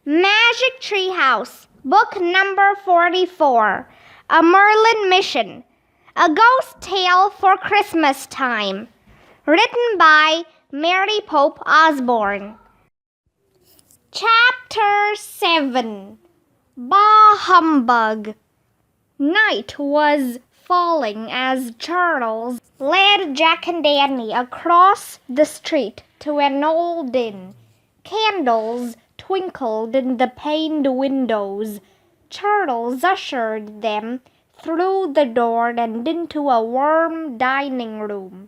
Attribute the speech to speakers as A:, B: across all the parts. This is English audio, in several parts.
A: Magic Tree House, Book Number 44, A Merlin Mission, A Ghost Tale for Christmas Time, written by Mary Pope Osborne. Chapter 7, Bah Humbug. Night was falling as Charles led Jack and Danny across the street to an old inn. Candles twinkled in the paned windows. Charles ushered them through the door and into a warm dining room.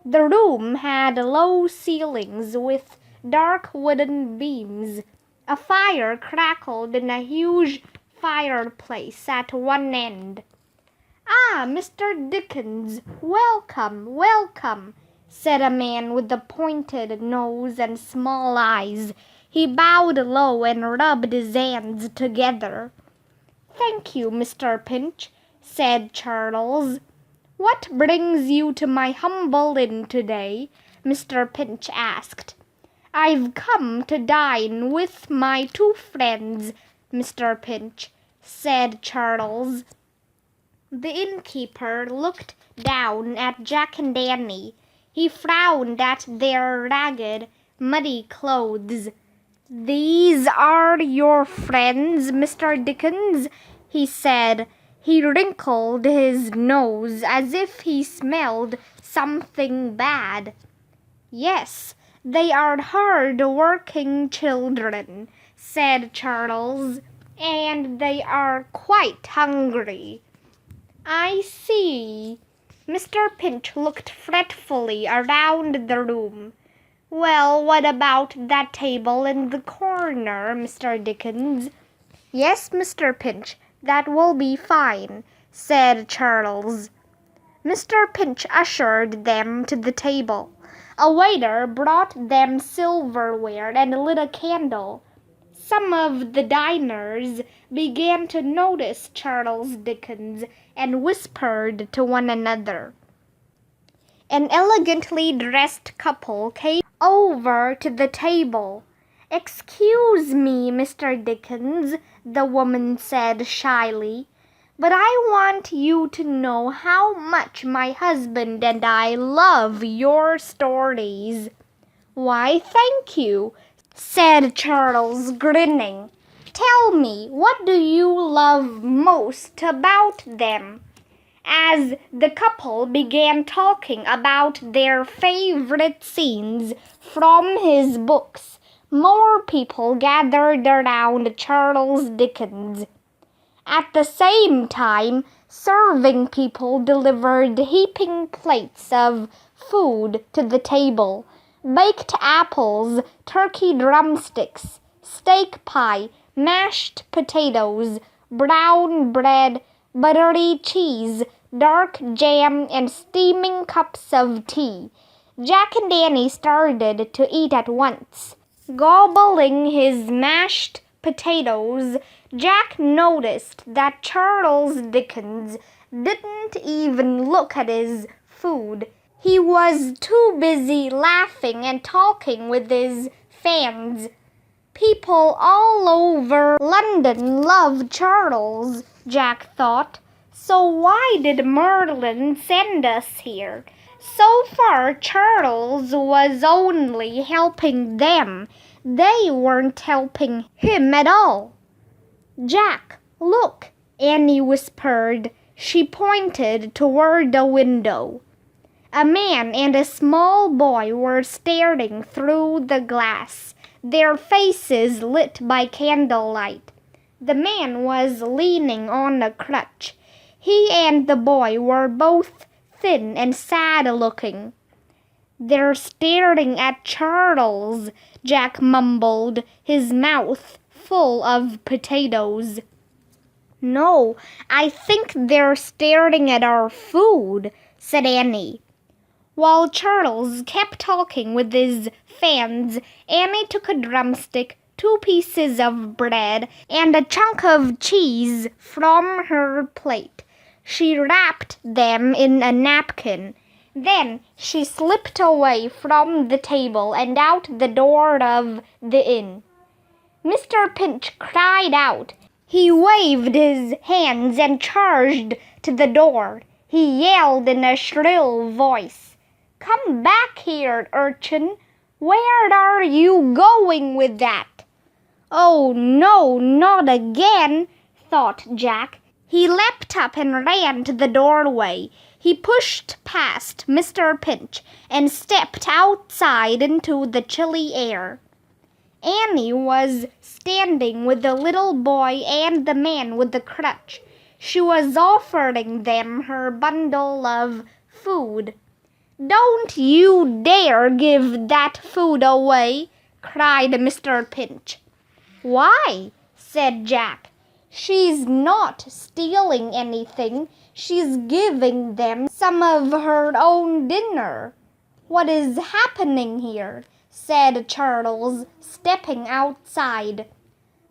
A: The room had low ceilings with dark wooden beams. A fire crackled in a huge fireplace at one end. "Ah, Mr. Dickens, welcome, welcome," said a man with a pointed nose and small eyes. He bowed low and rubbed his hands together. "Thank you, Mr. Pinch," said Charles. "What brings you to my humble inn today?" Mr. Pinch asked. "I've come to dine with my two friends, Mr. Pinch," said Charles. The innkeeper looked down at Jack and Danny. He frowned at their ragged, muddy clothes. "These are your friends, Mr. Dickens?" he said. He wrinkled his nose as if he smelled something bad. "Yes, they are hard-working children," said Charles, "and they are quite hungry." "I see." Mr. Pinch looked fretfully around the room. "Well, what about that table in the corner, Mr. Dickens?" "Yes, Mr. Pinch, that will be fine," said Charles. Mr. Pinch ushered them to the table. A waiter brought them silverware and lit a candle. Some of the diners began to notice Charles Dickens and whispered to one another. An elegantly dressed couple came over to the table. "Excuse me, Mr. Dickens," the woman said shyly, "but I want you to know how much my husband and I love your stories." "Why, thank you," said Charles, grinning. "Tell me, what do you love most about them?" As the couple began talking about their favorite scenes from his books, more people gathered around Charles Dickens. At the same time, serving people delivered heaping plates of food to the table: baked apples, turkey drumsticks, steak pie, mashed potatoes, brown bread, buttery cheese, dark jam, and steaming cups of tea. Jack and Danny started to eat at once. Gobbling his mashed potatoes, Jack noticed that Charles Dickens didn't even look at his food. He was too busy laughing and talking with his fans. People all over London love Charles, Jack thought. So why did Merlin send us here? So far, Charles was only helping them. They weren't helping him at all. "Jack, look," Annie whispered. She pointed toward a window. A man and a small boy were staring through the glass, their faces lit by candlelight. The man was leaning on a crutch. He and the boy were both thin and sad-looking. "They're staring at Charles," Jack mumbled, his mouth full of potatoes. "No, I think they're staring at our food," said Annie. While Charles kept talking with his fans, Annie took a drumstick, 2 pieces of bread, and a chunk of cheese from her plate. She wrapped them in a napkin. Then she slipped away from the table and out the door of the inn. Mr. Pinch cried out. He waved his hands and charged to the door. He yelled in a shrill voice, "Come back here, urchin! Where are you going with that?" "Oh, no, not again," thought Jack. He leapt up and ran to the doorway. He pushed past Mr. Pinch and stepped outside into the chilly air. Annie was standing with the little boy and the man with the crutch. She was offering them her bundle of food. "Don't you dare give that food away!" cried Mr. Pinch. "Why?" said Jack. "She's not stealing anything. She's giving them some of her own dinner." "What is happening here?" said Charles, stepping outside.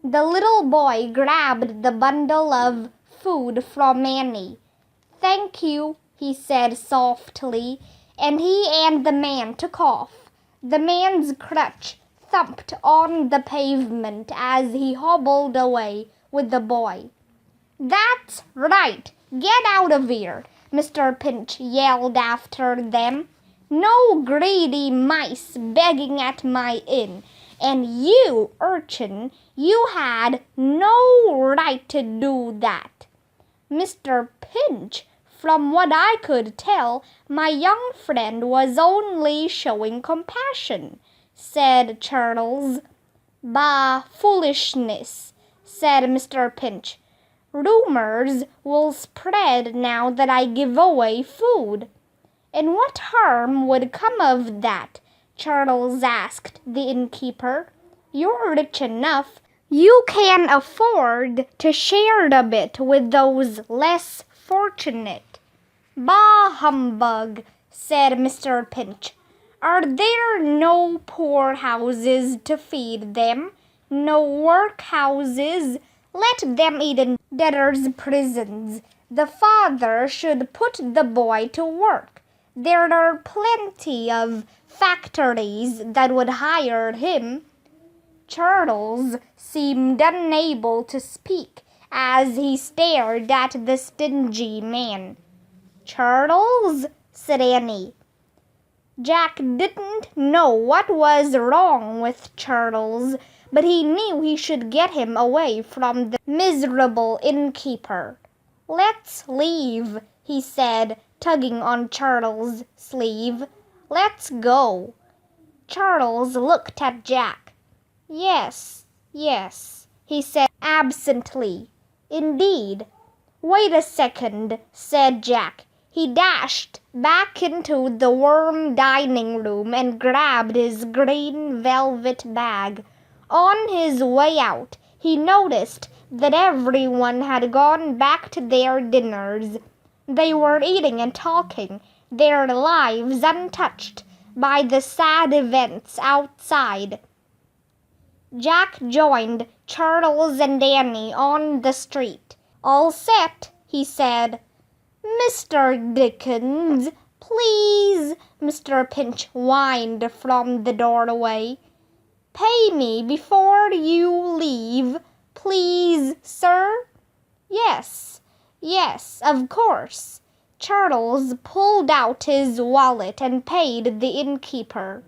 A: The little boy grabbed the bundle of food from Annie. "Thank you," he said softly, and he and the man took off. The man's crutch thumped on the pavement as he hobbled away with the boy. "That's right! Get out of here!" Mr. Pinch yelled after them. "No greedy mice begging at my inn. And you, urchin, you had no right to do that." "Mr. Pinch, from what I could tell, my young friend was only showing compassion," said Charles. "Bah, foolishness," said Mr. Pinch. "Rumors will spread now that I give away food." "And what harm would come of that?" Charles asked the innkeeper. "You're rich enough. You can afford to share a bit with those less fortunate." "Bah, humbug," said Mr. Pinch. "Are there no poorhouses to feed them? No workhouses? Let them eat in debtors' prisons. The father should put the boy to work. There are plenty of factories that would hire him." Charles seemed unable to speak as he stared at the stingy man. "Charles," said Annie. Jack didn't know what was wrong with Charles, but he knew he should get him away from the miserable innkeeper. "Let's leave," he said, tugging on Charles' sleeve. "Let's go." Charles looked at Jack. Yes, he said absently. "Indeed." "Wait a second," said Jack. He dashed back into the warm dining room and grabbed his green velvet bag. On his way out, he noticed that everyone had gone back to their dinners. They were eating and talking, their lives untouched by the sad events outside. Jack joined Charles and Annie on the street. "All set," he said. "Mr. Dickens, please," Mr. Pinch whined from the doorway. "Pay me before you leave, please, sir." Yes, of course." Charles pulled out his wallet and paid the innkeeper.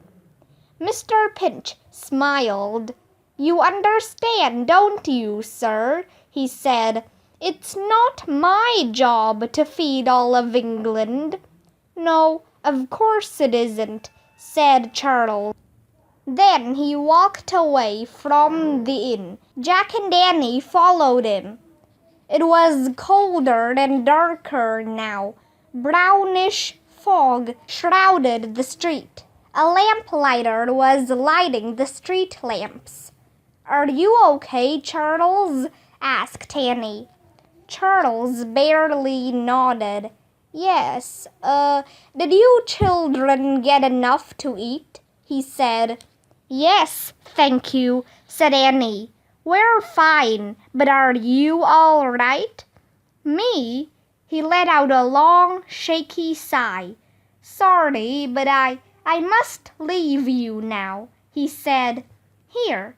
A: Mr. Pinch smiled. "You understand, don't you, sir?" he said. "It's not my job to feed all of England." "No, of course it isn't," said Charles. Then he walked away from the inn. Jack and Annie followed him. It was colder and darker now. Brownish fog shrouded the street. A lamplighter was lighting the street lamps. "Are you okay, Charles?" asked Annie. Charles barely nodded. "Yes, did you children get enough to eat?" he said. "Yes, thank you," said Annie. "We're fine, but are you all right?" "Me?" He let out a long, shaky sigh. "Sorry, but I must leave you now," he said. "Here,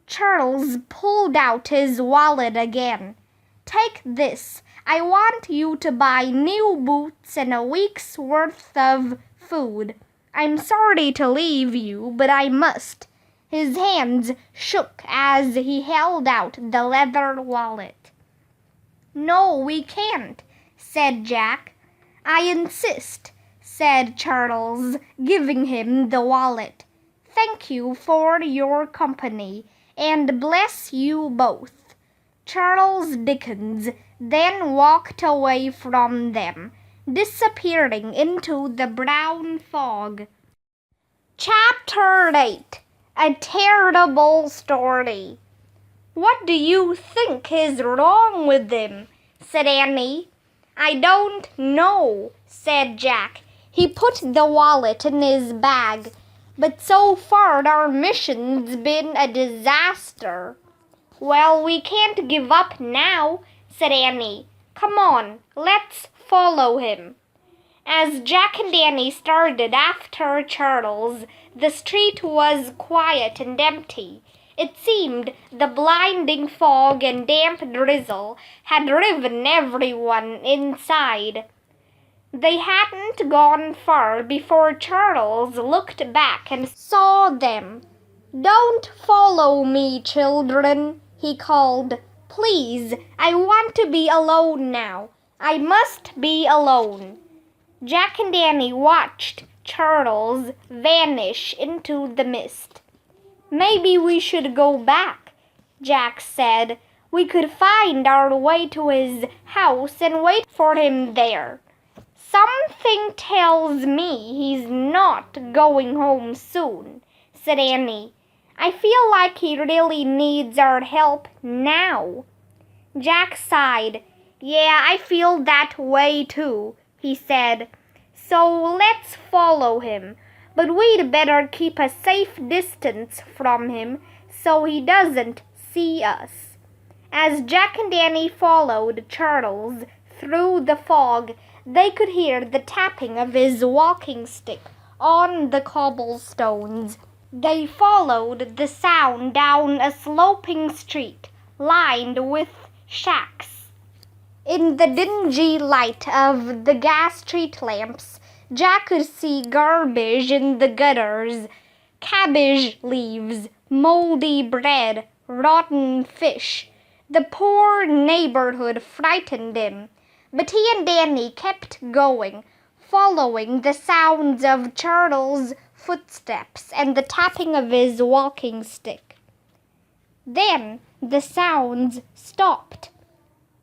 A: Charles pulled out his wallet again. "Take this. I want you to buy new boots and a week's worth of food. I'm sorry to leave you, but I must." His hands shook as he held out the leather wallet. "No, we can't," said Jack. "I insist," said Charles, giving him the wallet. "Thank you for your company, and bless you both." Charles Dickens then walked away from them, disappearing into the brown fog. Chapter 8. A Terrible Story. "What do you think is wrong with him?" said Annie. "I don't know," said Jack. He put the wallet in his bag. "But so far our mission's been a disaster." "Well, we can't give up now," said Annie. "Come on, let's follow him." As Jack and Annie started after Charles, the street was quiet and empty. It seemed the blinding fog and damp drizzle had driven everyone inside. They hadn't gone far before Charles looked back and saw them. "Don't follow me, children," he called. "Please, I want to be alone now. I must be alone." Jack and Annie watched Charles vanish into the mist. "Maybe we should go back," Jack said. "We could find our way to his house and wait for him there." "Something tells me he's not going home soon," said Annie. "I feel like he really needs our help now." Jack sighed. "Yeah, I feel that way too," he said. "So let's follow him, but we'd better keep a safe distance from him so he doesn't see us." As Jack and Annie followed Charles through the fog, they could hear the tapping of his walking stick on the cobblestones. They followed the sound down a sloping street lined with shacks. In the dingy light of the gas street lamps, Jack could see garbage in the gutters, cabbage leaves, moldy bread, rotten fish. The poor neighborhood frightened him, but he and Annie kept going, following the sounds of Charles' footsteps and the tapping of his walking stick. Then the sounds stopped.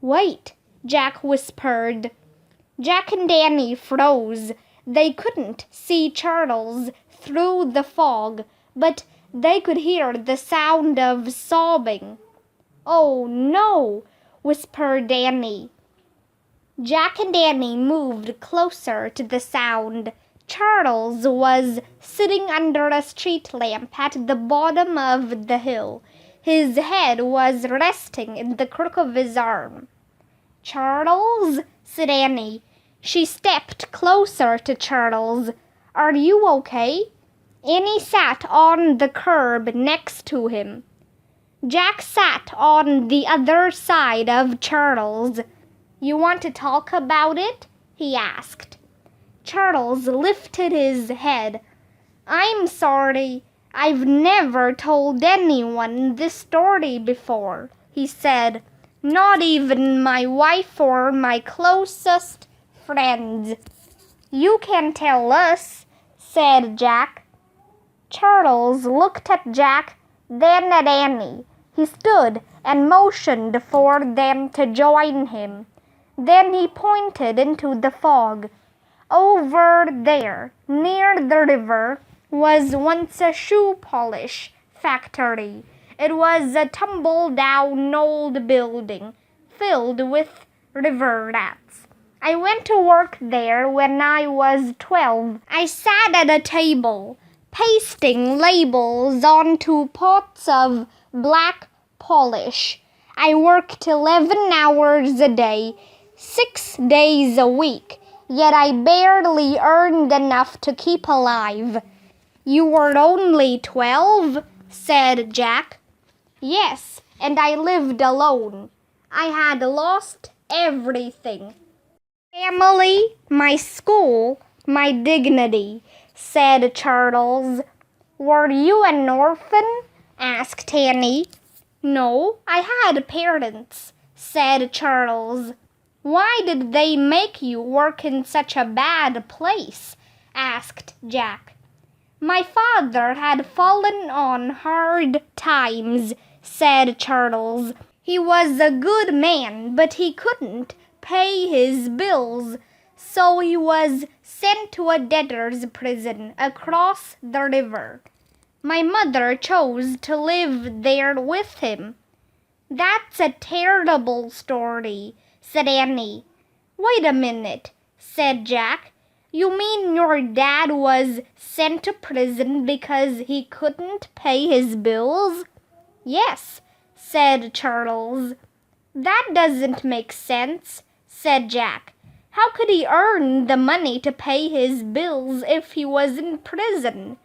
A: "Wait," Jack whispered. Jack and Annie froze. They couldn't see Charles through the fog, but they could hear the sound of sobbing. "Oh, no," whispered Annie. Jack and Annie moved closer to the sound. Charles was sitting under a street lamp at the bottom of the hill. His head was resting in the crook of his arm. "Charles," said Annie. She stepped closer to Charles. "Are you okay?" Annie sat on the curb next to him. Jack sat on the other side of Charles. "You want to talk about it?" he asked. Charles lifted his head. "I'm sorry. I've never told anyone this story before," he said. "Not even my wife or my closest friends." "You can tell us," said Jack. Charles looked at Jack, then at Annie. He stood and motioned for them to join him. Then he pointed into the fog. "Over there, near the river, was once a shoe polish factory. It was a tumble-down old building filled with river rats. I went to work there when I was 12. I sat at a table, pasting labels onto pots of black polish. I worked 11 hours a day, 6 days a week, yet I barely earned enough to keep alive." "You were only 12?" said Jack. Yes, and I lived alone. I had lost everything. Family, my school, my dignity, said Charles. Were you an orphan? Asked Annie. No, I had parents, said Charles. Why did they make you work in such a bad place? Asked Jack. My father had fallen on hard times, said Charles. He was a good man, but he couldn't pay his bills, so he was sent to a debtor's prison across the river. My mother chose to live there with him. That's a terrible story, said Annie. Wait a minute, said Jack. You mean your dad was sent to prison because he couldn't pay his bills? Yes, said Charles. That doesn't make sense, said Jack. How could he earn the money to pay his bills if he was in prison?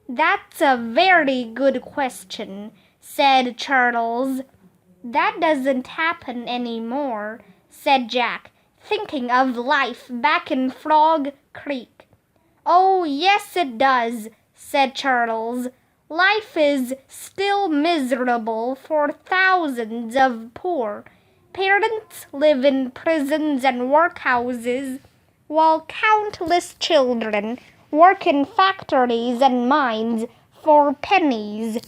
A: That's a very good question, said Charles. That doesn't happen anymore, said Jack, thinking of life back in Frog Creek. Oh, yes it does, said Charles. Life is still miserable for thousands of poor. Parents live in prisons and workhouses, while countless children work in factories and mines for pennies.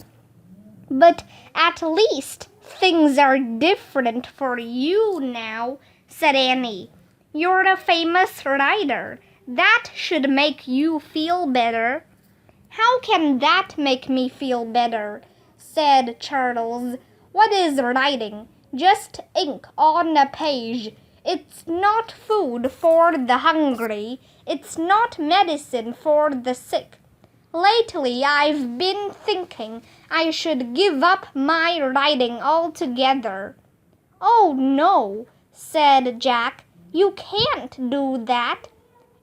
A: But at least things are different for you now, said Annie. You're a famous writer. That should make you feel better. How can that make me feel better? Said Charles. What is writing? Just ink on a page. It's not food for the hungry. It's not medicine for the sick. Lately, I've been thinking I should give up my writing altogether. Oh, no, said Jack. You can't do that.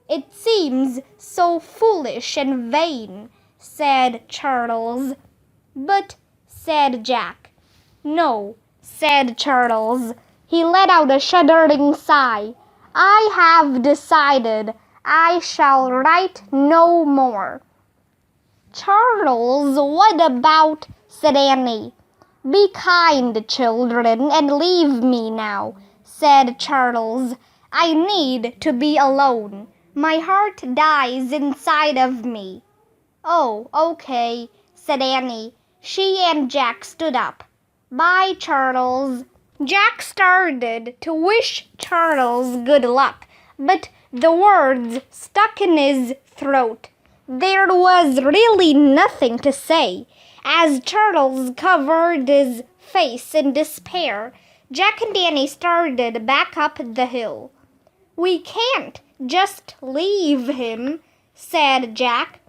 A: It seems so foolish and vain, said Charles. But, said Jack. No, said Charles. He let out a shuddering sigh. I have decided I shall write no more. Charles, what about, said Annie. Be kind, children, and leave me now, said Charles. I need to be alone. My heart dies inside of me. Oh, okay, said Annie. She and Jack stood up. Bye, Charles. Jack started to wish Charles good luck, but the words stuck in his throat. There was really nothing to say. As Charles covered his face in despair, Jack and Annie started back up the hill. We can't just leave him, said Jack.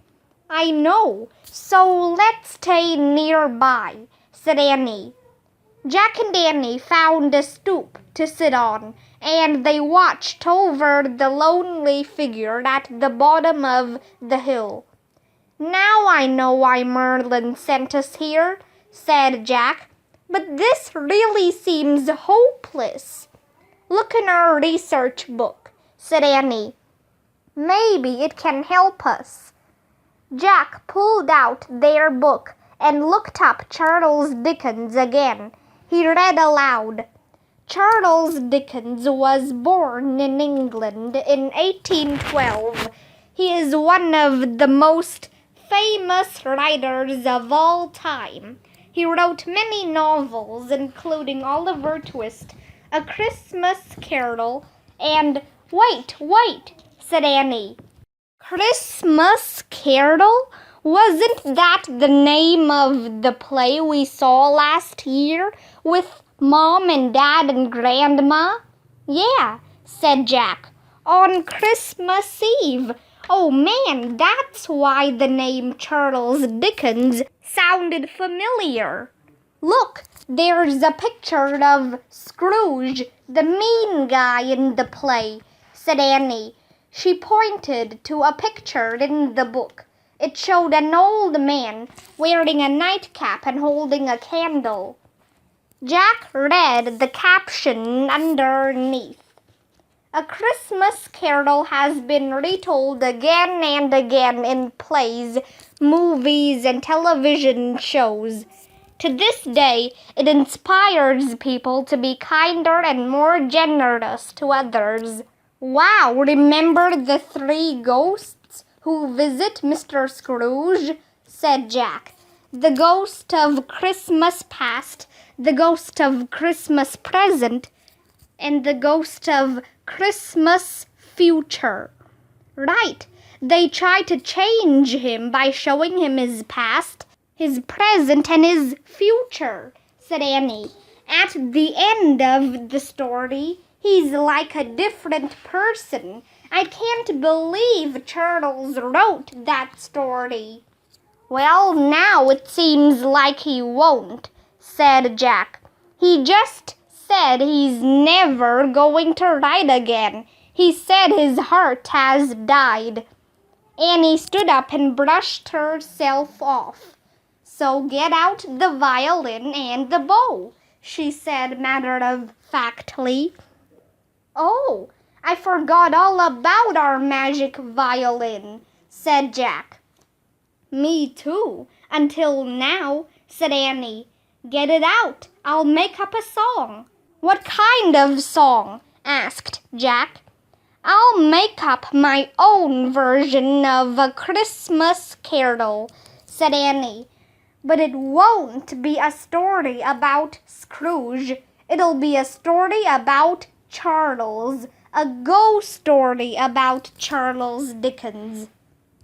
A: I know, so let's stay nearby, said Annie. Jack and Annie found a stoop to sit on, and they watched over the lonely figure at the bottom of the hill. Now I know why Merlin sent us here, said Jack, but this really seems hopeless. Look in our research book, said Annie. Maybe it can help us. Jack pulled out their book and looked up Charles Dickens again. He read aloud. Charles Dickens was born in England in 1812. He is one of the most famous writers of all time. He wrote many novels, including Oliver Twist, A Christmas Carol, and Wait, said Annie. Christmas Carol? Wasn't that the name of the play we saw last year with Mom and Dad and Grandma? Yeah, said Jack. On Christmas Eve. Oh man, that's why the name Charles Dickens sounded familiar. Look, there's a picture of Scrooge, the mean guy in the play, said Annie. She pointed to a picture in the book. It showed an old man wearing a nightcap and holding a candle. Jack read the caption underneath. A Christmas Carol has been retold again and again in plays, movies, and television shows. To this day, it inspires people to be kinder and more generous to others. Wow, remember the 3 ghosts who visit Mr. Scrooge? Said Jack. The ghost of Christmas past, the ghost of Christmas present, and the ghost of Christmas future. Right, they try to change him by showing him his past, his present, and his future, said Annie. At the end of the story, he's like a different person. I can't believe Charles wrote that story. Well, now it seems like he won't, said Jack. He just said he's never going to write again. He said his heart has died. Annie stood up and brushed herself off. So get out the violin and the bow, she said matter-of-factly. Oh, I forgot all about our magic violin, said Jack. Me too, until now, said Annie. Get it out. I'll make up a song. What kind of song? Asked Jack. I'll make up my own version of A Christmas Carol, said Annie. But it won't be a story about Scrooge. It'll be a story about Charles. A ghost story about Charles Dickens.